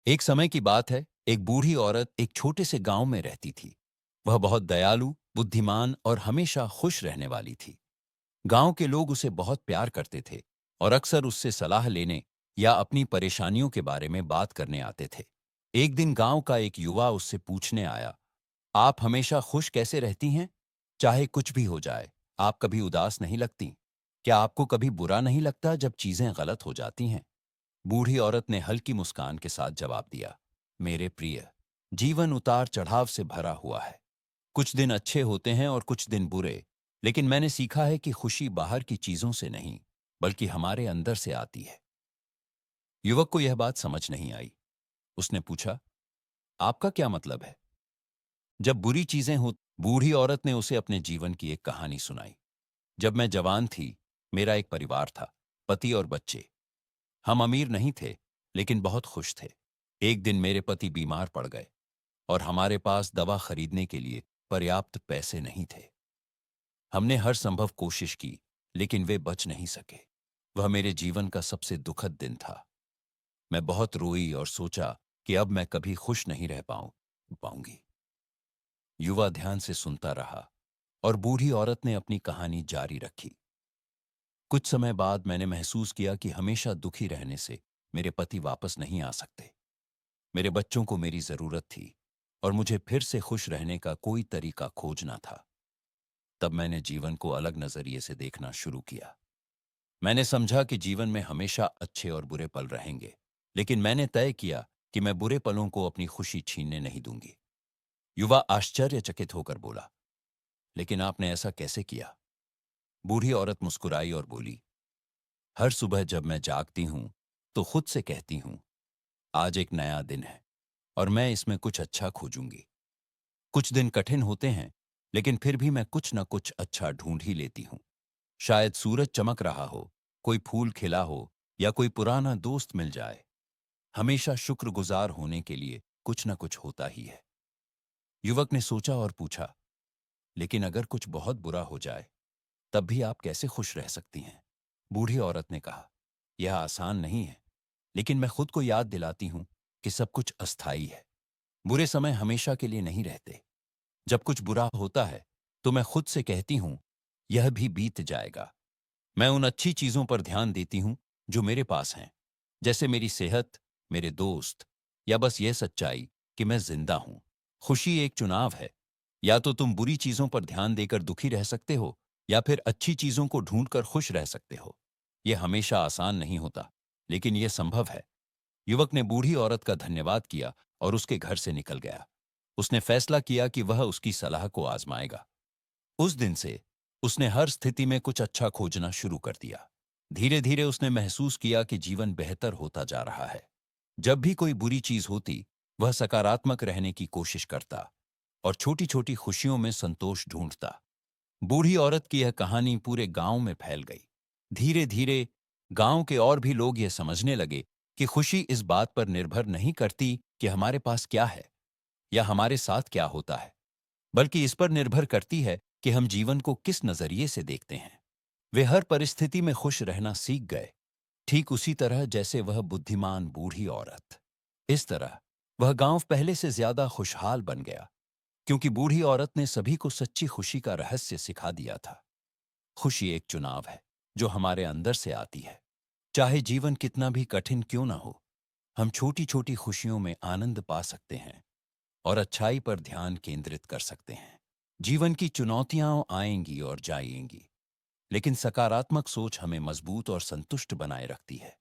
एक समय की बात है, एक बूढ़ी औरत एक छोटे से गांव में रहती थी। वह बहुत दयालु, बुद्धिमान और हमेशा खुश रहने वाली थी। गांव के लोग उसे बहुत प्यार करते थे और अक्सर उससे सलाह लेने या अपनी परेशानियों के बारे में बात करने आते थे। एक दिन गांव का एक युवा उससे पूछने आया, आप हमेशा खुश कैसे रहती हैं? चाहे कुछ भी हो जाए, आप कभी उदास नहीं लगती? क्या आपको कभी बुरा नहीं लगता जब चीजें गलत हो जाती हैं? बूढ़ी औरत ने हल्की मुस्कान के साथ जवाब दिया, मेरे प्रिय, जीवन उतार चढ़ाव से भरा हुआ है। कुछ दिन अच्छे होते हैं और कुछ दिन बुरे, लेकिन मैंने सीखा है कि खुशी बाहर की चीजों से नहीं, बल्कि हमारे अंदर से आती है। युवक को यह बात समझ नहीं आई। उसने पूछा, आपका क्या मतलब है? जब बुरी चीजें हो, बूढ़ी औरत ने उसे अपने जीवन की एक कहानी सुनाई। जब मैं जवान थी, मेरा एक परिवार था, पति और बच्चे। हम अमीर नहीं थे, लेकिन बहुत खुश थे। एक दिन मेरे पति बीमार पड़ गए और हमारे पास दवा खरीदने के लिए पर्याप्त पैसे नहीं थे। हमने हर संभव कोशिश की, लेकिन वे बच नहीं सके। वह मेरे जीवन का सबसे दुखद दिन था। मैं बहुत रोई और सोचा कि अब मैं कभी खुश नहीं रह पाऊंगी। युवा ध्यान से सुनता रहा और बूढ़ी औरत ने अपनी कहानी जारी रखी। कुछ समय बाद मैंने महसूस किया कि हमेशा दुखी रहने से मेरे पति वापस नहीं आ सकते। मेरे बच्चों को मेरी जरूरत थी और मुझे फिर से खुश रहने का कोई तरीका खोजना था। तब मैंने जीवन को अलग नजरिए से देखना शुरू किया। मैंने समझा कि जीवन में हमेशा अच्छे और बुरे पल रहेंगे, लेकिन मैंने तय किया कि मैं बुरे पलों को अपनी खुशी छीनने नहीं दूंगी। युवा आश्चर्यचकित होकर बोला, लेकिन आपने ऐसा कैसे किया? बूढ़ी औरत मुस्कुराई और बोली, हर सुबह जब मैं जागती हूं तो खुद से कहती हूं, आज एक नया दिन है और मैं इसमें कुछ अच्छा खोजूंगी। कुछ दिन कठिन होते हैं, लेकिन फिर भी मैं कुछ न कुछ अच्छा ढूंढ ही लेती हूँ। शायद सूरज चमक रहा हो, कोई फूल खिला हो या कोई पुराना दोस्त मिल जाए। हमेशा शुक्रगुजार होने के लिए कुछ न कुछ होता ही है। युवक ने सोचा और पूछा, लेकिन अगर कुछ बहुत बुरा हो जाए, तब भी आप कैसे खुश रह सकती हैं? बूढ़ी औरत ने कहा, यह आसान नहीं है, लेकिन मैं खुद को याद दिलाती हूं कि सब कुछ अस्थाई है। बुरे समय हमेशा के लिए नहीं रहते। जब कुछ बुरा होता है, तो मैं खुद से कहती हूं, यह भी बीत जाएगा। मैं उन अच्छी चीजों पर ध्यान देती हूं जो मेरे पास हैं, जैसे मेरी सेहत, मेरे दोस्त, या बस यह सच्चाई कि मैं जिंदा हूं। खुशी एक चुनाव है। या तो तुम बुरी चीजों पर ध्यान देकर दुखी रह सकते हो, या फिर अच्छी चीजों को ढूंढकर खुश रह सकते हो। यह हमेशा आसान नहीं होता, लेकिन यह संभव है। युवक ने बूढ़ी औरत का धन्यवाद किया और उसके घर से निकल गया। उसने फैसला किया कि वह उसकी सलाह को आजमाएगा। उस दिन से उसने हर स्थिति में कुछ अच्छा खोजना शुरू कर दिया। धीरे धीरे उसने महसूस किया कि जीवन बेहतर होता जा रहा है। जब भी कोई बुरी चीज होती, वह सकारात्मक रहने की कोशिश करता और छोटी छोटी खुशियों में संतोष ढूंढता। बूढ़ी औरत की यह कहानी पूरे गांव में फैल गई। धीरे धीरे गांव के और भी लोग यह समझने लगे कि खुशी इस बात पर निर्भर नहीं करती कि हमारे पास क्या है या हमारे साथ क्या होता है, बल्कि इस पर निर्भर करती है कि हम जीवन को किस नजरिए से देखते हैं। वे हर परिस्थिति में खुश रहना सीख गए, ठीक उसी तरह जैसे वह बुद्धिमान बूढ़ी औरत। इस तरह वह गांव पहले से ज्यादा खुशहाल बन गया, क्योंकि बूढ़ी औरत ने सभी को सच्ची खुशी का रहस्य सिखा दिया था। खुशी एक चुनाव है जो हमारे अंदर से आती है। चाहे जीवन कितना भी कठिन क्यों ना हो, हम छोटी छोटी खुशियों में आनंद पा सकते हैं और अच्छाई पर ध्यान केंद्रित कर सकते हैं। जीवन की चुनौतियां आएंगी और जाएंगी, लेकिन सकारात्मक सोच हमें मजबूत और संतुष्ट बनाए रखती है।